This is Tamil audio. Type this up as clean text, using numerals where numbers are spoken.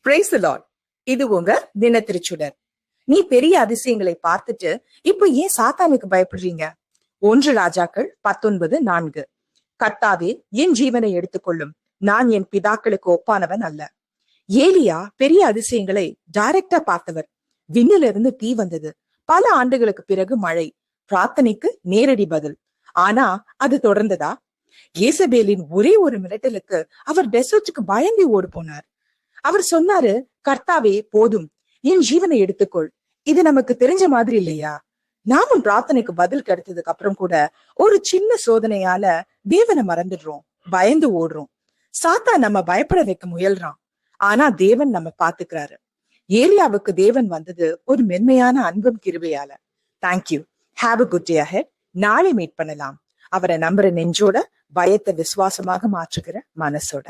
Praise the Lord. இது உங்க தினத்திருச்சுடர். நீ பெரிய அதிசயங்களை பார்த்துட்டு இப்ப ஏன் சாத்தானுக்கு பயப்படுறீங்க? 1 ராஜாக்கள் 19:4. கர்த்தாவே, என் ஜீவனை எடுத்துக்கொள்ளும், நான் என் பிதாக்களுக்கு ஒப்பானவன் அல்ல. ஏலியா பெரிய அதிசயங்களை டைரக்டா பார்த்தவர். விண்ணிலிருந்து தீ வந்தது. பல ஆண்டுகளுக்கு பிறகு மழை. பிரார்த்தனைக்கு நேரடி பதில். ஆனா அது தொடர்ந்ததா? ஏசபேலின் ஒரே ஒரு மிரட்டலுக்கு அவர் டெசர்ட்டுக்கு பயந்து ஓடு போனார். அவர் சொன்னாரு, கர்த்தாவே போதும், என் ஜீவனை எடுத்துக்கொள். இது நமக்கு தெரிஞ்ச மாதிரி இல்லையா? நாமும் பிரார்த்தனைக்கு பதில் கிடைத்ததுக்கு அப்புறம் கூட ஒரு சின்ன சோதனையால தேவனை மறந்துடுறோம், பயந்து ஓடுறோம். சாத்தா நம்ம பயப்பட வைக்க முயல்றான். ஆனா தேவன் நம்ம பாத்துக்கிறாரு. ஏலியாவுக்கு தேவன் வந்தது ஒரு மென்மையான அன்பும் கிருபையால. Thank you. Have a good day ahead. நாளை மீட் பண்ணலாம். அவரை நம்புற நெஞ்சோட, பயத்தை விசுவாசமாக மாற்றுகிற மனசோட.